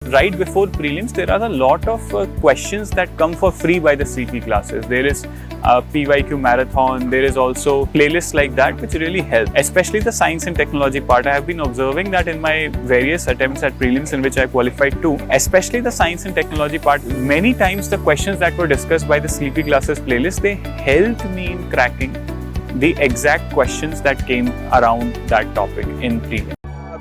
right before prelims, there are a lot of questions that come for free by the CP classes. There is PYQ marathon. There is also playlists like that which really help, especially the science and technology part. I have been observing that in my various attempts at prelims in which I qualified too, especially the science and technology part, many times the questions that were discussed by the CP classes playlist, they helped me in cracking the exact questions that came around that topic in prelim.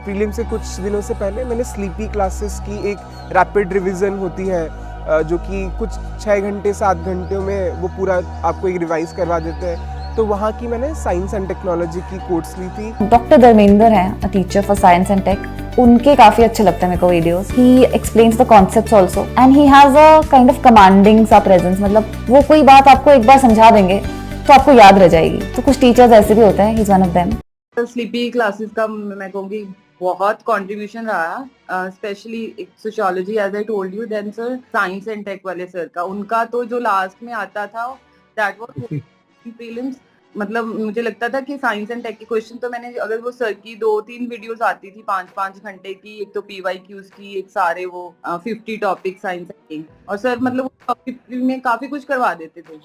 Prelim से कुछ दिनों से पहले मैंने sleepy classes की एक rapid revision होती है जो कि कुछ 6 घंटे 7 घंटे में वो पूरा आपको एक रिवाइज करवा देते हैं, तो वहाँ की मैंने साइंस एंड टेक्नोलॉजी की कोर्स ली थी। डॉक्टर धर्मेंद्र हैं, a teacher for science and tech. उनके काफी अच्छे लगते हैं मेरे को videos. He explains the concepts also and he has a kind of commanding सा प्रेजेंस, मतलब वो कोई बात आपको एक बार समझा देंगे तो आपको याद रह जाएगी। तो कुछ टीचर्स ऐसे भी होते हैं, he is one of them. Sleepy Classes का मैं कहूँगी बहुत कंट्रीब्यूशन रहा, specially sociology as I told you, then sir science and tech वाले सर का, उनका तो जो लास्ट में आता था दैट वाज प्रीलिम्स। मतलब मुझे लगता था कि साइंस एंड टेक के क्वेश्चन तो मैंने, अगर वो सर की 2-3 वीडियोस आती थी 5-5 घंटे की, एक तो PYQs की, एक सारे वो 50 टॉपिक साइंस के, और सर मतलब में काफी कुछ करवा देते थे।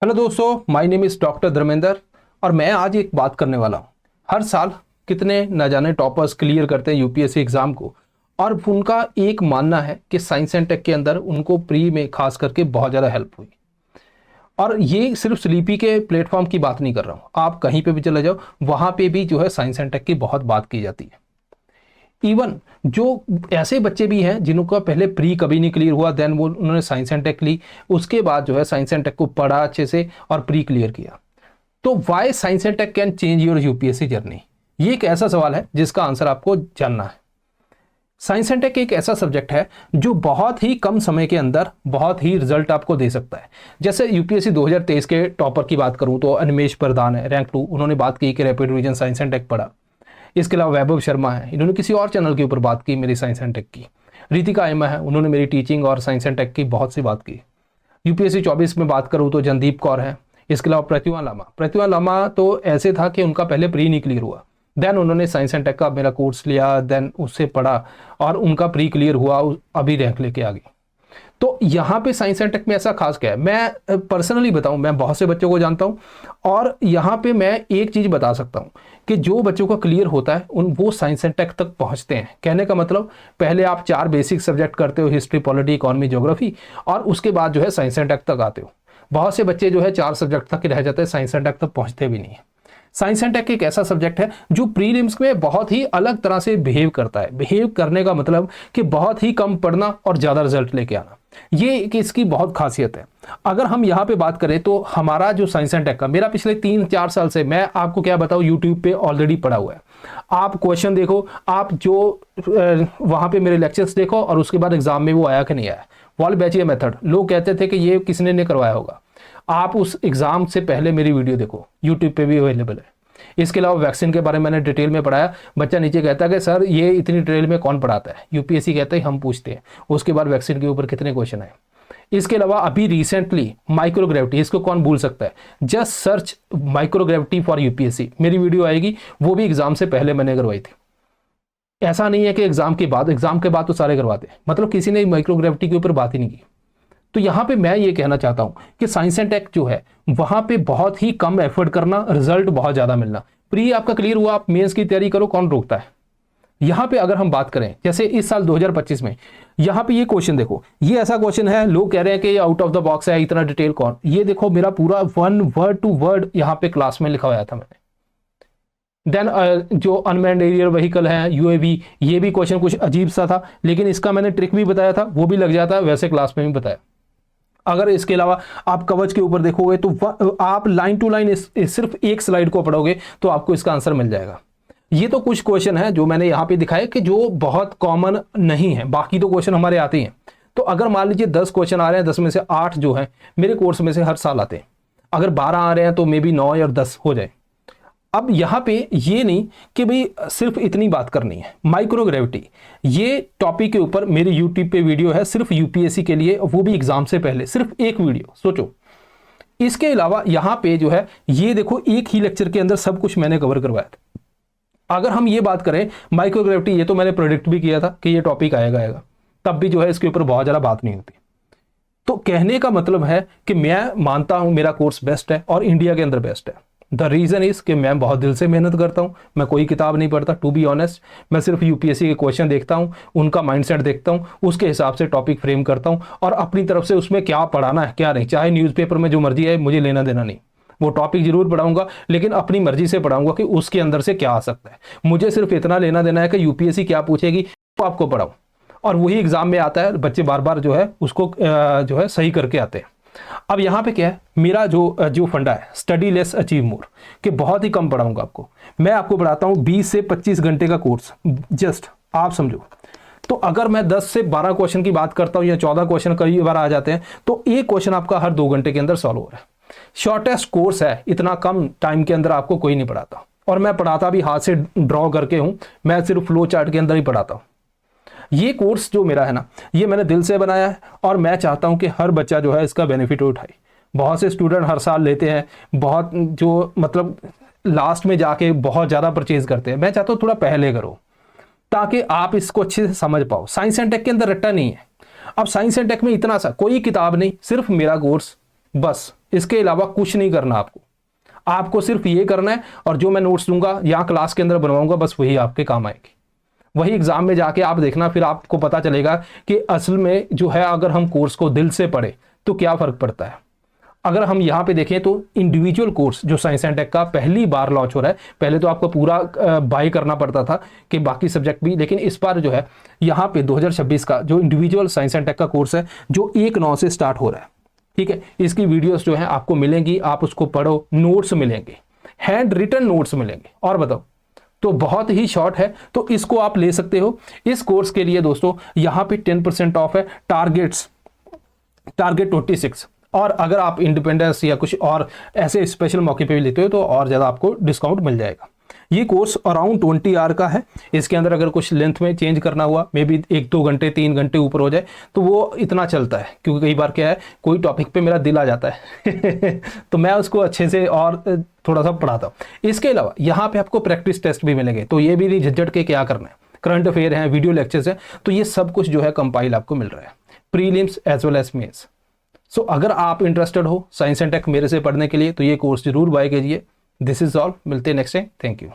हेलो दोस्तों, my name is doctor Dharmendra और मैं आज एक बात करने वाला हूँ। हर साल कितने न जाने टॉपर्स क्लियर करते हैं यूपीएससी एग्जाम को, और उनका एक मानना है कि साइंस एंड टेक के अंदर उनको प्री में खास करके बहुत ज़्यादा हेल्प हुई। और ये सिर्फ स्लीपी के प्लेटफॉर्म की बात नहीं कर रहा हूँ, आप कहीं पे भी चले जाओ वहाँ पे भी जो है साइंस एंड टेक की बहुत बात की जाती है। इवन जो ऐसे बच्चे भी हैं जिनका पहले प्री कभी नहीं क्लियर हुआ, देन वो उन्होंने साइंस एंड टेक ली, उसके बाद जो है साइंस एंड टेक को पढ़ा अच्छे से और प्री क्लियर किया। तो why science and tech can change your UPSC journey, ये एक ऐसा सवाल है जिसका आंसर आपको जानना है। साइंस एंड टेक एक ऐसा सब्जेक्ट है जो बहुत ही कम समय के अंदर बहुत ही रिजल्ट आपको दे सकता है। जैसे यूपीएससी 2023 के टॉपर की बात करूं तो अनिमेश प्रधान है, रैंक 2, उन्होंने बात की कि rapid revision science and tech पढ़ा। इसके अलावा वैभव शर्मा है, इन्होंने किसी और चैनल के ऊपर बात की मेरी साइंस एंड टेक की। रितिका एमा है, उन्होंने मेरी टीचिंग और साइंस एंड टेक की बहुत सी बात की। यूपीएससी 24 में बात करूँ तो जनदीप कौर है। इसके अलावा प्रतिभा लामा तो ऐसे था कि उनका पहले प्री नहीं क्लियर हुआ, देन उन्होंने साइंस एंड टेक का मेरा कोर्स लिया, देन उससे पढ़ा और उनका प्री क्लियर हुआ, अभी रैंक लेके आ गई। तो यहाँ पे साइंस एंड टेक में ऐसा खास क्या है, मैं पर्सनली बताऊँ, मैं बहुत से बच्चों को जानता हूँ और यहाँ पे मैं एक चीज़ बता सकता हूँ कि जो बच्चों का क्लियर होता है वो साइंस एंड टेक तक पहुँचते हैं। कहने का मतलब पहले आप 4 बेसिक सब्जेक्ट करते हो, हिस्ट्री, पॉलिटी, इकोनॉमी, ज्योग्राफी, और उसके बाद जो है साइंस एंड टेक तक आते हो। बहुत से बच्चे जो है 4 सब्जेक्ट तक रह जाते हैं, साइंस एंड टेक तक पहुँचते भी नहीं है। साइंस एंड टेक एक ऐसा सब्जेक्ट है जो प्रीलिम्स में बहुत ही अलग तरह से बिहेव करता है। बिहेव करने का मतलब कि बहुत ही कम पढ़ना और ज़्यादा रिजल्ट लेके आना, ये कि इसकी बहुत खासियत है। अगर हम यहाँ पे बात करें तो हमारा जो साइंस एंड टेक का, मेरा पिछले 3-4 साल से, मैं आपको क्या बताऊँ, यूट्यूब पे ऑलरेडी पड़ा हुआ है। आप क्वेश्चन देखो, आप जो वहाँ पे मेरे लेक्चर्स देखो, और उसके बाद एग्जाम में वो आया कि नहीं आया। वॉल बैचियर मेथड, लोग कहते थे कि ये किसने ने करवाया होगा, आप उस एग्जाम से पहले मेरी वीडियो देखो, यूट्यूब पे भी अवेलेबल है। इसके अलावा वैक्सीन के बारे में मैंने डिटेल में पढ़ाया। बच्चा नीचे कहता है कि सर ये इतनी डिटेल में कौन पढ़ाता है, यूपीएससी कहता है हम पूछते हैं। उसके बाद वैक्सीन के ऊपर कितने क्वेश्चन आए। इसके अलावा अभी रिसेंटली माइक्रोग्रेविटी, इसको कौन भूल सकता है, just search microgravity for UPSC, मेरी वीडियो आएगी, वो भी एग्जाम से पहले मैंने करवाई थी। ऐसा नहीं है कि एग्जाम के बाद तो सारे करवाते हैं, मतलब किसी ने माइक्रोग्रेविटी के ऊपर बात ही नहीं की। तो यहाँ पे मैं ये कहना चाहता हूँ कि साइंस एंड टेक जो है वहाँ पे बहुत ही कम एफर्ट करना, रिजल्ट बहुत ज़्यादा मिलना। प्री आपका क्लियर हुआ, आप मेंस की तैयारी करो, कौन रोकता है। यहाँ पे अगर हम बात करें जैसे इस साल 2025 में, यहाँ पे ये क्वेश्चन देखो, ये ऐसा क्वेश्चन है, लोग कह रहे हैं कि ये आउट ऑफ द बॉक्स है, इतना डिटेल कौन, ये देखो मेरा पूरा 1 वर्ड टू वर्ड यहाँ पे क्लास में लिखा हुआ था मैंने। देन जो अनमैन्ड एरियल व्हीकल है, यूएवी, ये भी क्वेश्चन कुछ अजीब सा था, लेकिन इसका मैंने ट्रिक भी बताया था, वो भी लग जाता, वैसे क्लास में भी बताया। अगर इसके अलावा आप कवच के ऊपर देखोगे तो आप लाइन टू लाइन सिर्फ एक स्लाइड को पढ़ोगे तो आपको इसका आंसर मिल जाएगा। ये तो कुछ क्वेश्चन है जो मैंने यहाँ पे दिखाए कि जो बहुत कॉमन नहीं है, बाकी तो क्वेश्चन हमारे आते हैं। तो अगर मान लीजिए 10 क्वेश्चन आ रहे हैं, 10 में से 8 जो है मेरे कोर्स में से हर साल आते हैं, अगर 12 आ रहे हैं तो मे बी 9 या 10 हो जाए। अब यहाँ पे ये नहीं कि भाई सिर्फ इतनी बात करनी है। माइक्रोग्रेविटी ये टॉपिक के ऊपर मेरी यूट्यूब पे वीडियो है सिर्फ यूपीएससी के लिए, वो भी एग्जाम से पहले, सिर्फ एक वीडियो, सोचो। इसके अलावा यहाँ पे जो है ये देखो, एक ही लेक्चर के अंदर सब कुछ मैंने कवर करवाया था। अगर हम ये बात करें माइक्रोग्रेविटी, ये तो मैंने प्रेडिक्ट भी किया था कि ये टॉपिक आएगा। तब भी जो है इसके ऊपर बहुत ज़्यादा बात नहीं होती। तो कहने का मतलब है कि मैं मानता हूं मेरा कोर्स बेस्ट है और इंडिया के अंदर बेस्ट है। द रीज़न इज़ कि मैं बहुत दिल से मेहनत करता हूं, मैं कोई किताब नहीं पढ़ता, टू बी ऑनेस्ट। मैं सिर्फ यूपीएससी के क्वेश्चन देखता हूं, उनका माइंडसेट देखता हूं, उसके हिसाब से टॉपिक फ्रेम करता हूं और अपनी तरफ से उसमें क्या पढ़ाना है क्या नहीं, चाहे न्यूज़पेपर में जो मर्जी है मुझे लेना देना नहीं। वो टॉपिक जरूर पढ़ाऊंगा लेकिन अपनी मर्जी से पढ़ाऊंगा कि उसके अंदर से क्या आ सकता है। मुझे सिर्फ इतना लेना देना है कि यूपीएससी क्या पूछेगी वो आपको पढ़ाऊँ, और वही एग्जाम में आता है, बच्चे बार बार जो है उसको जो है सही करके आते हैं। अब यहाँ पे क्या है, मेरा जो फंडा है स्टडी लेस अचीव मोर, कि बहुत ही कम पढ़ाऊंगा आपको। मैं आपको पढ़ाता हूँ 20 से 25 घंटे का कोर्स, जस्ट आप समझो। तो अगर मैं 10 से 12 क्वेश्चन की बात करता हूँ या 14 क्वेश्चन कई बार आ जाते हैं, तो एक क्वेश्चन आपका हर 2 घंटे के अंदर सॉल्व हो रहा है। शॉर्टेस्ट कोर्स है, इतना कम टाइम के अंदर आपको कोई नहीं पढ़ाता, और मैं पढ़ाता भी हाथ से ड्रॉ करके हूँ, मैं सिर्फ फ्लो चार्ट के अंदर ही पढ़ाता हूँ। ये कोर्स जो मेरा है ना, ये मैंने दिल से बनाया है और मैं चाहता हूं कि हर बच्चा जो है इसका बेनिफिट उठाए। बहुत से स्टूडेंट हर साल लेते हैं, बहुत जो मतलब लास्ट में जाके बहुत ज़्यादा परचेज करते हैं। मैं चाहता हूँ थोड़ा पहले करो ताकि आप इसको अच्छे से समझ पाओ। साइंस एंड टेक के अंदर रट्टा नहीं है। अब साइंस एंड टेक में इतना सा कोई किताब नहीं, सिर्फ मेरा कोर्स बस, इसके अलावा कुछ नहीं करना आपको सिर्फ ये करना है, और जो मैं नोट्स दूंगा या क्लास के अंदर बनवाऊंगा बस वही आपके काम आएगी। वही एग्जाम में जाके आप देखना, फिर आपको पता चलेगा कि असल में जो है अगर हम कोर्स को दिल से पढ़े तो क्या फ़र्क पड़ता है। अगर हम यहाँ पे देखें तो इंडिविजुअल कोर्स जो साइंस एंड टेक का पहली बार लॉन्च हो रहा है, पहले तो आपको पूरा बाय करना पड़ता था कि बाकी सब्जेक्ट भी, लेकिन इस बार जो है यहाँ पे 2026 का जो इंडिविजुअल साइंस एंड टेक का कोर्स है जो 1/9 से स्टार्ट हो रहा है। ठीक है, इसकी वीडियोस जो है आपको मिलेंगी, आप उसको पढ़ो, नोट्स मिलेंगे, हैंड रिटन नोट्स मिलेंगे, और बताओ तो बहुत ही शॉर्ट है, तो इसको आप ले सकते हो। इस कोर्स के लिए दोस्तों यहाँ पे 10% ऑफ है, टारगेट 26, और अगर आप इंडिपेंडेंस या कुछ और ऐसे स्पेशल मौके पे भी लेते हो तो और ज़्यादा आपको डिस्काउंट मिल जाएगा। ये कोर्स अराउंड 20 आवर का है। इसके अंदर अगर कुछ लेंथ में चेंज करना हुआ, मे बी 1-2 घंटे 3 घंटे ऊपर हो जाए तो वो इतना चलता है, क्योंकि कई बार क्या है कोई टॉपिक पे मेरा दिल आ जाता है तो मैं उसको अच्छे से और थोड़ा सा पढ़ाता हूँ। इसके अलावा यहाँ पे आपको प्रैक्टिस टेस्ट भी मिलेंगे, तो ये भी नहीं झंझट के क्या करना है, करंट अफेयर हैं, वीडियो लेक्चर्स हैं, तो ये सब कुछ जो है कंपाइल आपको मिल रहा है, prelims as well as mains. So अगर आप इंटरेस्टेड हो साइंस एंड टेक मेरे से पढ़ने के लिए तो ये कोर्स जरूर बाय कीजिए। दिस इज ऑल, मिलते हैं नेक्स्ट टाइम, थैंक यू।